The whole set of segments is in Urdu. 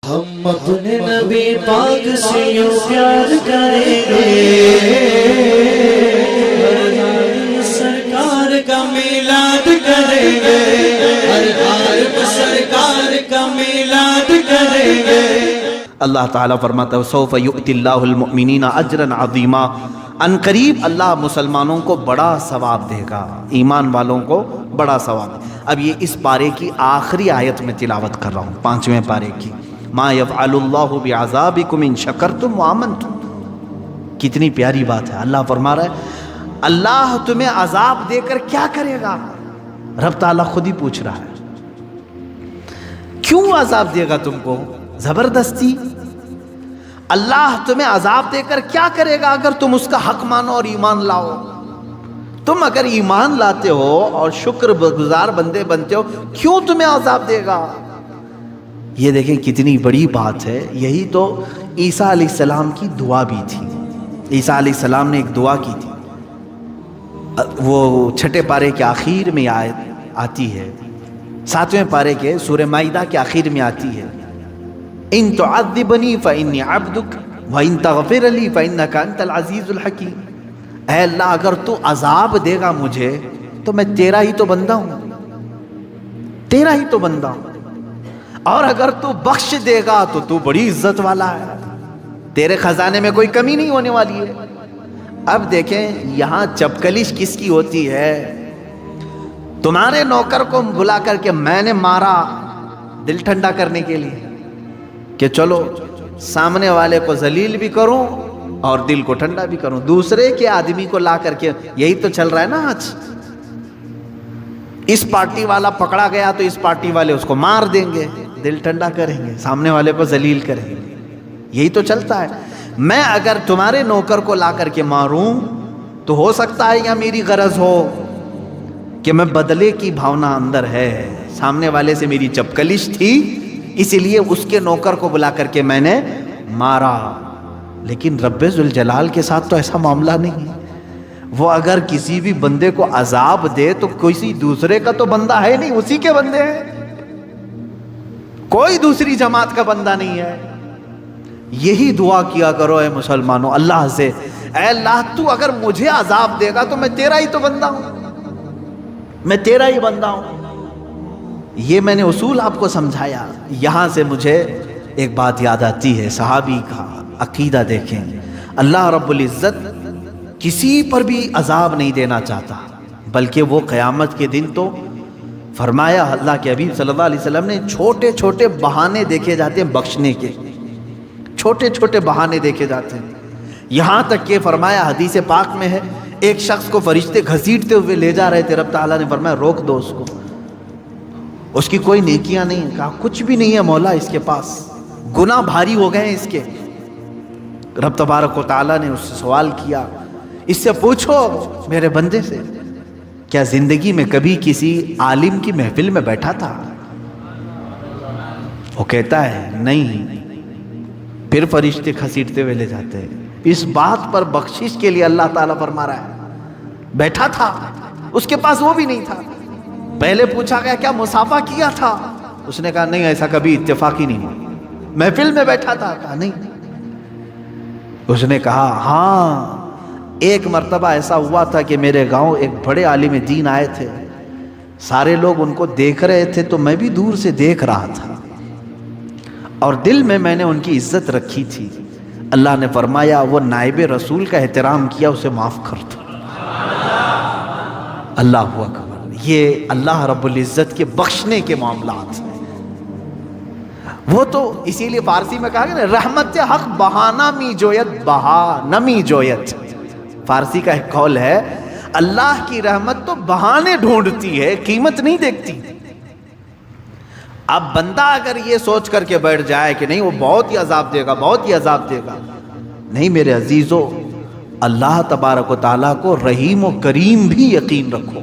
ہم اپنے نبی پاک سے یوں پیار کریں گے، ہر سرکار کا میلاد کریں گے، ہر عالم سرکار کا میلاد کریں گے۔ اللہ تعالیٰ فرماتا ہے سوف یؤتی اللہ المؤمنین اجرا عظیما، ان قریب اللہ مسلمانوں کو بڑا ثواب دے گا، ایمان والوں کو بڑا ثواب۔ اب یہ اس پارے کی آخری آیت میں تلاوت کر رہا ہوں، 5ویں پارے کی، ما یفعل اللہ بعذابکم ان شکرتم وآمنتم۔ کتنی پیاری بات ہے، اللہ فرما رہا ہے اللہ تمہیں عذاب دے کر کیا کرے گا؟ رب تعالیٰ خود ہی پوچھ رہا ہے کیوں عذاب دے گا تم کو؟ زبردستی اللہ تمہیں عذاب دے کر کیا کرے گا اگر تم اس کا حق مانو اور ایمان لاؤ؟ تم اگر ایمان لاتے ہو اور شکر گزار بندے بنتے ہو، کیوں تمہیں عذاب دے گا؟ یہ دیکھیں کتنی بڑی بات ہے۔ یہی تو عیسیٰ علیہ السلام کی دعا بھی تھی۔ عیسیٰ علیہ السلام نے ایک دعا کی تھی، وہ 6 پارے کے آخر میں آیت آتی ہے، 7ویں پارے کے سورہ مائدہ کے آخر میں آتی ہے، ان تعذبنی فانی عبدک وان تغفر لی فانک انت العزیز الحکیم۔ اے اللہ اگر تو عذاب دے گا مجھے تو میں تیرا ہی تو بندہ ہوں، تیرا ہی تو بندہ ہوں، اور اگر تو بخش دے گا تو تو بڑی عزت والا ہے، تیرے خزانے میں کوئی کمی نہیں ہونے والی ہے۔ اب دیکھیں یہاں چپکلش کس کی ہوتی ہے؟ تمہارے نوکر کو بلا کر کے میں نے مارا دل ٹھنڈا کرنے کے لیے کہ چلو سامنے والے کو ذلیل بھی کروں اور دل کو ٹھنڈا بھی کروں، دوسرے کے آدمی کو لا کر کے، یہی تو چل رہا ہے نا آج۔ اس پارٹی والا پکڑا گیا تو اس پارٹی والے اس کو مار دیں گے، دل ٹھنڈا کریں گے، سامنے والے کو ذلیل کریں گے، یہی تو چلتا ہے۔ میں اگر تمہارے نوکر کو لا کر کے ماروں تو ہو سکتا ہے یا میری غرض ہو کہ میں بدلے کی بھاونا اندر ہے، سامنے والے سے میری چپکلش تھی اسی لیے اس کے نوکر کو بلا کر کے میں نے مارا، لیکن رب ذوالجلال کے ساتھ تو ایسا معاملہ نہیں۔ وہ اگر کسی بھی بندے کو عذاب دے تو کسی دوسرے کا تو بندہ ہے نہیں، اسی کے بندے ہیں، کوئی دوسری جماعت کا بندہ نہیں ہے۔ یہی دعا کیا کرو اے مسلمانوں اللہ سے، اے اللہ تو اگر مجھے عذاب دے گا تو میں تیرا ہی تو بندہ ہوں، میں تیرا ہی بندہ ہوں۔ یہ میں نے اصول آپ کو سمجھایا۔ یہاں سے مجھے ایک بات یاد آتی ہے، صحابی کا عقیدہ دیکھیں، اللہ رب العزت کسی پر بھی عذاب نہیں دینا چاہتا، بلکہ وہ قیامت کے دن تو فرمایا اللہ کے حبیب صلی اللہ علیہ وسلم نے چھوٹے چھوٹے بہانے دیکھے جاتے ہیں بخشنے کے، چھوٹے چھوٹے بہانے دیکھے جاتے ہیں، یہاں تک کہ فرمایا حدیث پاک میں ہے ایک شخص کو فرشتے گھسیٹتے ہوئے لے جا رہے تھے، رب تعالیٰ نے فرمایا روک دو اس کو، اس کی کوئی نیکیاں نہیں، کہا کچھ بھی نہیں ہے مولا اس کے پاس، گناہ بھاری ہو گئے ہیں اس کے۔ رب تبارک و تعالیٰ نے اس سے سوال کیا، اس سے پوچھو میرے بندے سے کیا زندگی میں کبھی کسی عالم کی محفل میں بیٹھا تھا؟ وہ کہتا ہے نہیں، پھر فرشتے گھسیٹتے ہوئے لے جاتے ہیں۔ اس بات پر بخشش کے لیے اللہ تعالیٰ فرما رہا ہے بیٹھا تھا، اس کے پاس وہ بھی نہیں تھا۔ پہلے پوچھا گیا کیا مصافحہ کیا تھا؟ اس نے کہا نہیں ایسا کبھی اتفاقی نہیں ہوا۔ محفل میں بیٹھا تھا؟ کہا نہیں۔ اس نے کہا ہاں ایک مرتبہ ایسا ہوا تھا کہ میرے گاؤں ایک بڑے عالم دین آئے تھے، سارے لوگ ان کو دیکھ رہے تھے تو میں بھی دور سے دیکھ رہا تھا اور دل میں نے ان کی عزت رکھی تھی۔ اللہ نے فرمایا وہ نائب رسول کا احترام کیا، اسے معاف کر دو۔ اللہ اکبر۔ یہ اللہ رب العزت کے بخشنے کے معاملات ہیں۔ وہ تو اسی لیے فارسی میں کہا گیا نا رحمت حق بہانہ می جویت بہا نمی جویت، فارسی کا ایک قول ہے اللہ کی رحمت تو بہانے ڈھونڈتی ہے، قیمت نہیں دیکھتی۔ اب بندہ اگر یہ سوچ کر کے بیٹھ جائے کہ نہیں وہ بہت ہی عذاب دے گا، بہت ہی عذاب دے گا، نہیں میرے عزیزو، اللہ تبارک و تعالیٰ کو رحیم و کریم بھی یقین رکھو۔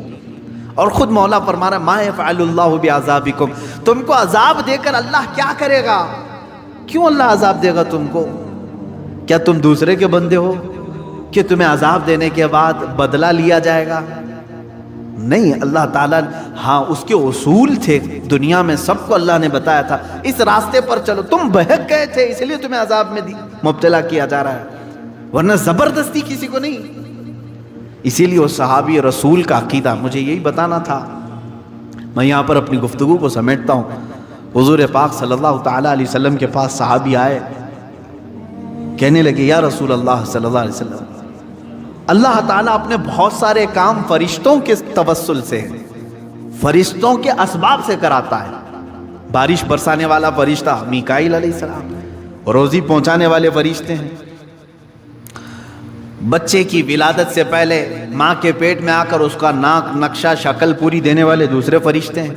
اور خود مولا فرما رہا ہے ما یفعل اللہ بعذابکم، تم کو عذاب دے کر اللہ کیا کرے گا؟ کیوں اللہ عذاب دے گا تم کو؟ کیا تم دوسرے کے بندے ہو کہ تمہیں عذاب دینے کے بعد بدلہ لیا جائے گا؟ نہیں، اللہ تعالیٰ ہاں اس کے اصول تھے دنیا میں، سب کو اللہ نے بتایا تھا اس راستے پر چلو، تم بہک گئے تھے اس لیے تمہیں عذاب میں مبتلا کیا جا رہا ہے، ورنہ زبردستی کسی کو نہیں۔ اسی لیے اس صحابی رسول کا عقیدہ مجھے یہی بتانا تھا۔ میں یہاں پر اپنی گفتگو کو سمیٹتا ہوں۔ حضور پاک صلی اللہ تعالیٰ علیہ وسلم کے پاس صحابی آئے، کہنے لگے یا رسول اللہ صلی اللہ علیہ وسلم، اللہ تعالیٰ اپنے بہت سارے کام فرشتوں کے توسل سے، فرشتوں کے اسباب سے کراتا ہے۔ بارش برسانے والا فرشتہ میکائیل علیہ السلام، روزی پہنچانے والے فرشتے ہیں، بچے کی ولادت سے پہلے ماں کے پیٹ میں آ کر اس کا ناک نقشہ شکل پوری دینے والے دوسرے فرشتے ہیں،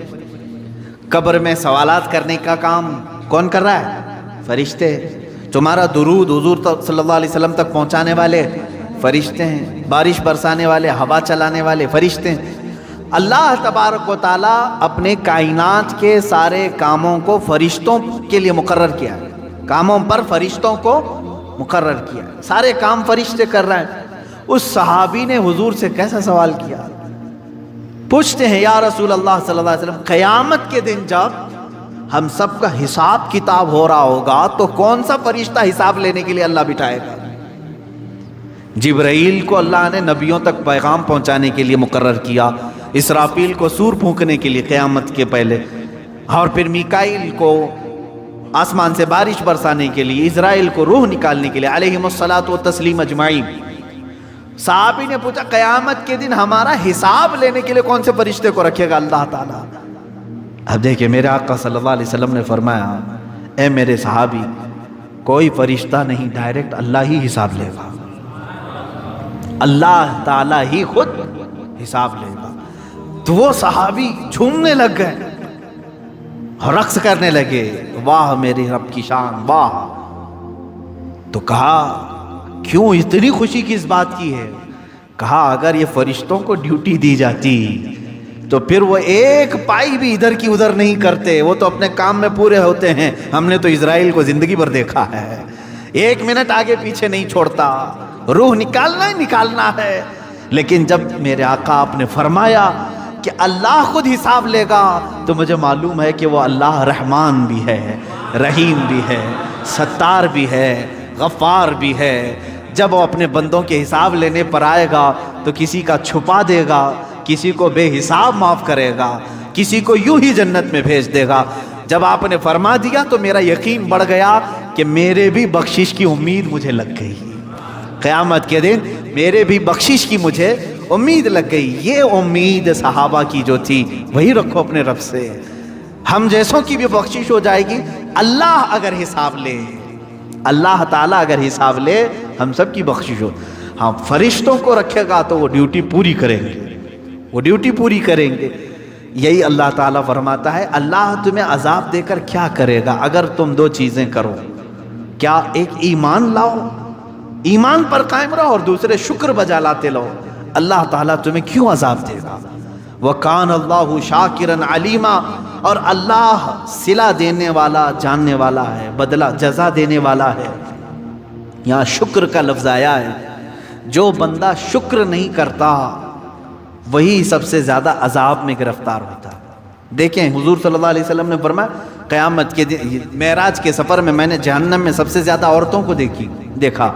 قبر میں سوالات کرنے کا کام کون کر رہا ہے؟ فرشتے۔ تمہارا درود حضور صلی اللہ علیہ وسلم تک پہنچانے والے فرشتے ہیں، بارش برسانے والے، ہوا چلانے والے فرشتے ہیں۔ اللہ تبارک و تعالیٰ اپنے کائنات کے سارے کاموں کو فرشتوں کے لیے مقرر کیا ہے، کاموں پر فرشتوں کو مقرر کیا ہے، سارے کام فرشتے کر رہے ہیں۔ اس صحابی نے حضور سے کیسا سوال کیا؟ پوچھتے ہیں یا رسول اللہ صلی اللہ علیہ وسلم، قیامت کے دن جب ہم سب کا حساب کتاب ہو رہا ہوگا تو کون سا فرشتہ حساب لینے کے لیے اللہ بٹھائے گا؟ جبرائیل کو اللہ نے نبیوں تک پیغام پہنچانے کے لیے مقرر کیا، اسرافیل کو سور پھونکنے کے لیے قیامت کے پہلے، اور پھر میکائیل کو آسمان سے بارش برسانے کے لیے، اسرائیل کو روح نکالنے کے لیے، علیہم الصلاۃ والتسلیم اجمعین۔ صحابی نے پوچھا قیامت کے دن ہمارا حساب لینے کے لیے کون سے فرشتے کو رکھے گا اللہ تعالیٰ؟ اب دیکھیں میرے آقا صلی اللہ علیہ وسلم نے فرمایا، اے میرے صحابی، کوئی فرشتہ نہیں، ڈائریکٹ اللہ ہی حساب لے گا، اللہ تعالیٰ ہی خود حساب لے گا۔ تو وہ صحابی جھومنے لگ گئے، رقص کرنے لگے، واہ میرے رب کی شان، واہ۔ تو کہا کیوں اتنی خوشی کس بات کی ہے؟ کہا اگر یہ فرشتوں کو ڈیوٹی دی جاتی تو پھر وہ ایک پائی بھی ادھر کی ادھر نہیں کرتے، وہ تو اپنے کام میں پورے ہوتے ہیں۔ ہم نے تو اسرائیل کو زندگی بھر دیکھا ہے، ایک منٹ آگے پیچھے نہیں چھوڑتا، روح نکالنا ہی نکالنا ہے۔ لیکن جب میرے آقا آپ نے فرمایا کہ اللہ خود حساب لے گا تو مجھے معلوم ہے کہ وہ اللہ رحمان بھی ہے، رحیم بھی ہے، ستار بھی ہے، غفار بھی ہے۔ جب وہ اپنے بندوں کے حساب لینے پر آئے گا تو کسی کا چھپا دے گا، کسی کو بے حساب معاف کرے گا، کسی کو یوں ہی جنت میں بھیج دے گا۔ جب آپ نے فرما دیا تو میرا یقین بڑھ گیا کہ میرے بھی بخشش کی امید مجھے لگ گئی، قیامت کے دن میرے بھی بخشش کی مجھے امید لگ گئی۔ یہ امید صحابہ کی جو تھی وہی رکھو اپنے رب سے، ہم جیسوں کی بھی بخشش ہو جائے گی۔ اللہ اگر حساب لے، اللہ تعالیٰ اگر حساب لے، ہم سب کی بخشش ہو۔ ہاں فرشتوں کو رکھے گا تو وہ ڈیوٹی پوری کریں گے، وہ ڈیوٹی پوری کریں گے۔ یہی اللہ تعالیٰ فرماتا ہے اللہ تمہیں عذاب دے کر کیا کرے گا اگر تم دو چیزیں کرو، کیا ایک ایمان لاؤ، ایمان پر قائم رہو، اور دوسرے شکر بجا لاتے لو، اللہ تعالیٰ تمہیں کیوں عذاب دے گا؟ وَكَانَ اللَّهُ شَاكِرًا عَلِيمًا، اور اللہ صلہ دینے والا، جاننے والا ہے، بدلہ جزا دینے والا ہے۔ یہاں شکر کا لفظ آیا ہے، جو بندہ شکر نہیں کرتا وہی سب سے زیادہ عذاب میں گرفتار ہوتا ہے۔ دیکھیں حضور صلی اللہ علیہ وسلم نے فرمایا قیامت کے دن معراج کے سفر میں میں نے جہنم میں سب سے زیادہ عورتوں کو دیکھا۔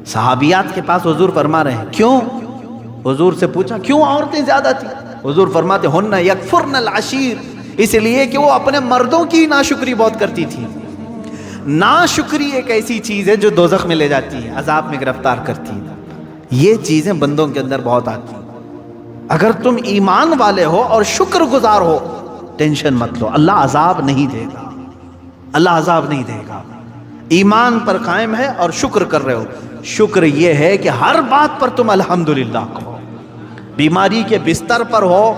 صحابیات کے پاس حضور فرما رہے ہیں کیوں؟ حضور سے پوچھا کیوں عورتیں زیادہ تھیں؟ حضور فرماتے ہن یکفرن العشیر، اس لیے کہ وہ اپنے مردوں کی ناشکری بہت کرتی تھی۔ ناشکری ایک ایسی چیز ہے جو دوزخ میں لے جاتی ہے، عذاب میں گرفتار کرتی ہے۔ یہ چیزیں بندوں کے اندر بہت آتی ہیں۔ اگر تم ایمان والے ہو اور شکر گزار ہو، ٹینشن مت لو، اللہ عذاب نہیں دے گا، اللہ عذاب نہیں دے گا۔ ایمان پر قائم ہے اور شکر کر رہے ہو۔ شکر یہ ہے کہ ہر بات پر تم الحمدللہ کہو۔ بیماری کے بستر پر ہو،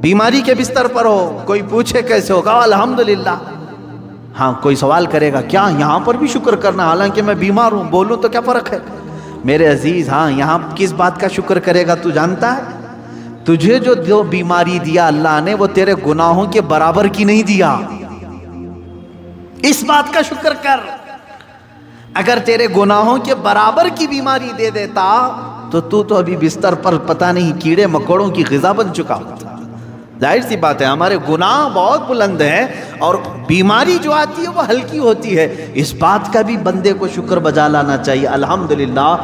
بیماری کے بستر پر ہو، کوئی پوچھے کیسے ہوگا الحمدللہ۔ ہاں کوئی سوال کرے گا کیا یہاں پر بھی شکر کرنا، حالانکہ میں بیمار ہوں، بولوں تو کیا فرق ہے؟ میرے عزیز ہاں یہاں کس بات کا شکر کرے گا تو جانتا ہے؟ تجھے جو بیماری دیا اللہ نے وہ تیرے گناہوں کے برابر کی نہیں دیا، اس بات کا شکر کر۔ اگر تیرے گناہوں کے برابر کی بیماری دے دیتا تو ابھی بستر پر پتہ نہیں کیڑے مکوڑوں کی غذا بن چکا ہوتا۔ ظاہر سی بات ہے ہمارے گناہ بہت بلند ہیں اور بیماری جو آتی ہے وہ ہلکی ہوتی ہے۔ اس بات کا بھی بندے کو شکر بجا لانا چاہیے، الحمدللہ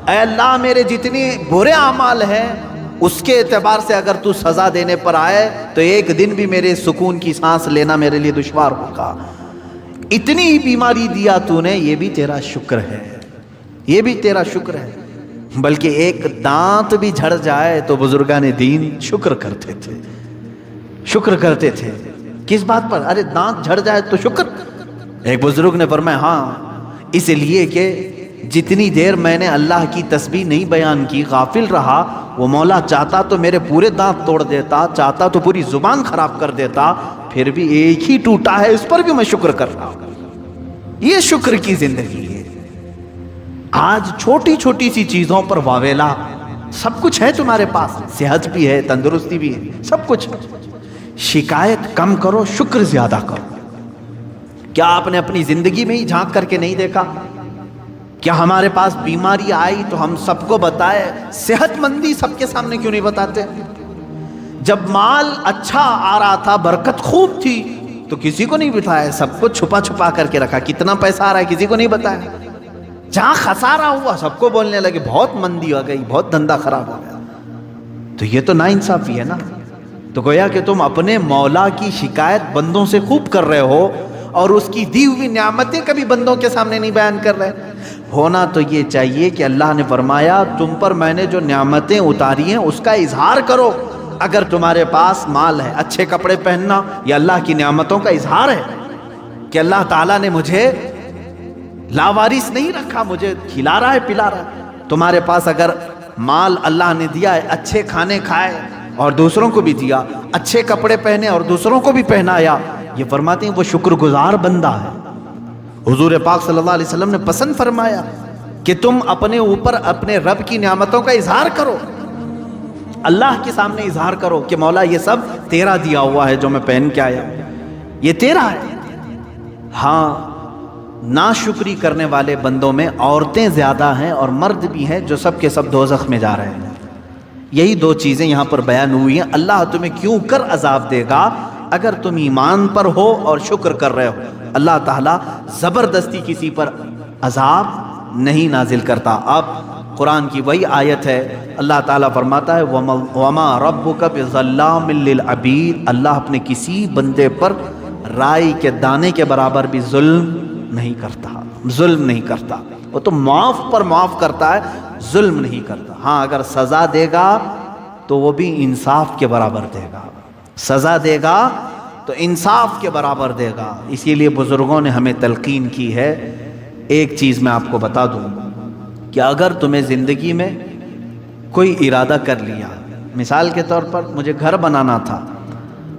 اے اللہ میرے جتنے برے اعمال ہیں اس کے اعتبار سے اگر تو سزا دینے پر آئے تو ایک دن بھی میرے سکون کی سانس لینا میرے لیے دشوار ہوگا۔ اتنی بیماری دیا تو نے، یہ بھی تیرا شکر ہے، یہ بھی تیرا شکر ہے۔ بلکہ ایک دانت بھی جھڑ جائے تو بزرگان دین شکر کرتے تھے، شکر کرتے تھے۔ کس بات پر؟ ارے دانت جھڑ جائے تو شکر۔ ایک بزرگ نے فرمایا ہاں اس لیے کہ جتنی دیر میں نے اللہ کی تسبیح نہیں بیان کی، غافل رہا، وہ مولا چاہتا تو میرے پورے دانت توڑ دیتا، چاہتا تو پوری زبان خراب کر دیتا، پھر بھی ایک ہی ٹوٹا ہے، اس پر بھی میں شکر کر رہا ہوں۔ یہ شکر کی زندگی ہے۔ آج چھوٹی چھوٹی سی چیزوں پر واویلا، سب کچھ ہے تمہارے پاس، صحت بھی ہے، تندرستی بھی ہے، سب کچھ۔ شکایت کم کرو، شکر زیادہ کرو۔ کیا آپ نے اپنی زندگی میں ہی جھانک کر کے نہیں دیکھا؟ کیا ہمارے پاس بیماری آئی تو ہم سب کو بتائے؟ صحت مندی سب کے سامنے کیوں نہیں بتاتے؟ جب مال اچھا آ رہا تھا، برکت خوب تھی، تو کسی کو نہیں بتایا، سب کو چھپا چھپا کر کے رکھا۔ کتنا پیسہ آ رہا ہے کسی کو نہیں بتایا۔ جہاں خسارہ ہوا سب کو بولنے لگے بہت مندی ہو گئی، بہت دھندا خراب ہو گیا۔ تو یہ تو ناانصافی ہے نا۔ تو گویا کہ تم اپنے مولا کی شکایت بندوں سے خوب کر رہے ہو اور اس کی دی ہوئی نعمتیں کبھی بندوں کے سامنے نہیں بیان کر رہے۔ ہونا تو یہ چاہیے کہ اللہ نے فرمایا تم پر میں نے جو نعمتیں اتاری ہیں اس کا اظہار کرو۔ اگر تمہارے پاس مال ہے، اچھے کپڑے پہننا یہ اللہ کی نعمتوں کا اظہار ہے کہ اللہ تعالیٰ نے مجھے لاوارث نہیں رکھا، مجھے کھلا رہا ہے، پلا رہا ہے۔ تمہارے پاس اگر مال اللہ نے دیا ہے، اچھے کھانے کھائے اور دوسروں کو بھی دیا، اچھے کپڑے پہنے اور دوسروں کو بھی پہنایا، یہ فرماتے ہیں وہ شکر گزار بندہ ہے۔ حضور پاک صلی اللہ علیہ وسلم نے پسند فرمایا کہ تم اپنے اوپر اپنے رب کی نعمتوں کا اظہار کرو، اللہ کے سامنے اظہار کرو کہ مولا یہ سب تیرا دیا ہوا ہے، جو میں پہن کے آیا یہ تیرا ہے۔ ہاں ناشکری کرنے والے بندوں میں عورتیں زیادہ ہیں اور مرد بھی ہیں جو سب کے سب دوزخ میں جا رہے ہیں۔ یہی دو چیزیں یہاں پر بیان ہوئی ہیں۔ اللہ تمہیں کیوں کر عذاب دے گا؟ اگر تم ایمان پر ہو اور شکر کر رہے ہو۔ اللہ تعالیٰ زبردستی کسی پر عذاب نہیں نازل کرتا۔ اب قرآن کی وہی آیت ہے، اللہ تعالیٰ فرماتا ہے وَمَا رَبُّكَ بِظَلَّامٍ لِّلْعَبِيدِ، اللہ اپنے کسی بندے پر رائی کے دانے کے برابر بھی ظلم نہیں کرتا، ظلم نہیں کرتا۔ وہ تو معاف پر معاف کرتا ہے، ظلم نہیں کرتا۔ ہاں اگر سزا دے گا تو وہ بھی انصاف کے برابر دے گا، سزا دے گا تو انصاف کے برابر دے گا۔ اسی لیے بزرگوں نے ہمیں تلقین کی ہے۔ ایک چیز میں آپ کو بتا دوں کہ اگر تمہیں زندگی میں کوئی ارادہ کر لیا، مثال کے طور پر مجھے گھر بنانا تھا،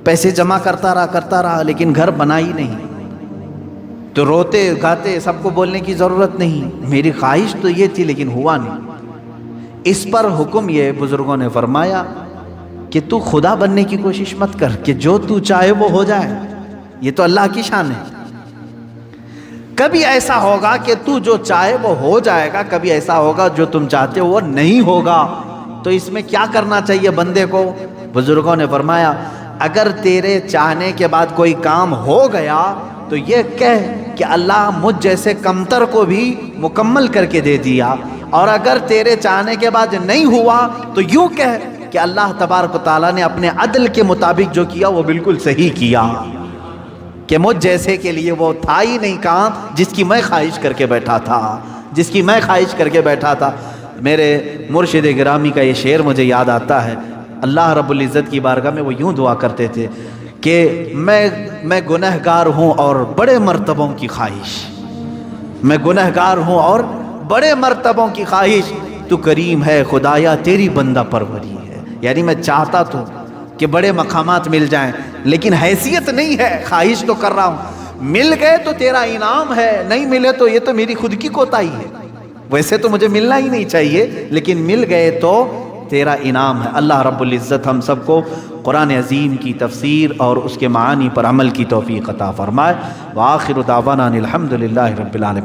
پیسے جمع کرتا رہا لیکن گھر بنا ہی نہیں، تو روتے گاتے سب کو بولنے کی ضرورت نہیں، میری خواہش تو یہ تھی لیکن ہوا نہیں۔ اس پر حکم یہ بزرگوں نے فرمایا کہ تو خدا بننے کی کوشش مت کر کہ جو تو چاہے وہ ہو جائے، یہ تو اللہ کی شان ہے۔ کبھی ایسا ہوگا کہ تو جو چاہے وہ ہو جائے گا، کبھی ایسا ہوگا جو تم چاہتے ہو وہ نہیں ہوگا۔ تو اس میں کیا کرنا چاہیے بندے کو؟ بزرگوں نے فرمایا اگر تیرے چاہنے کے بعد کوئی کام ہو گیا تو یہ کہہ کہ اللہ مجھ جیسے کمتر کو بھی مکمل کر کے دے دیا، اور اگر تیرے چاہنے کے بعد نہیں ہوا تو یوں کہہ کہ اللہ تبارک و تعالیٰ نے اپنے عدل کے مطابق جو کیا وہ بالکل صحیح کیا، کہ مجھ جیسے کے لیے وہ تھا ہی نہیں کام جس کی میں خواہش کر کے بیٹھا تھا، جس کی میں خواہش کر کے بیٹھا تھا۔ میرے مرشد گرامی کا یہ شعر مجھے یاد آتا ہے، اللہ رب العزت کی بارگاہ میں وہ یوں دعا کرتے تھے کہ میں گنہگار ہوں اور بڑے مرتبوں کی خواہش، میں گنہگار ہوں اور بڑے مرتبوں کی خواہش، تو کریم ہے خدایا تیری بندہ پروری ہے۔ یعنی میں چاہتا تو کہ بڑے مقامات مل جائیں لیکن حیثیت نہیں ہے، خواہش تو کر رہا ہوں، مل گئے تو تیرا انعام ہے، نہیں ملے تو یہ تو میری خود کی کوتاہی ہے، ویسے تو مجھے ملنا ہی نہیں چاہیے لیکن مل گئے تو تیرا انعام ہے۔ اللہ رب العزت ہم سب کو قرآن عظیم کی تفسیر اور اس کے معانی پر عمل کی توفیق عطا فرمائے۔ وآخر دعوانا الحمد للہ رب العالمین۔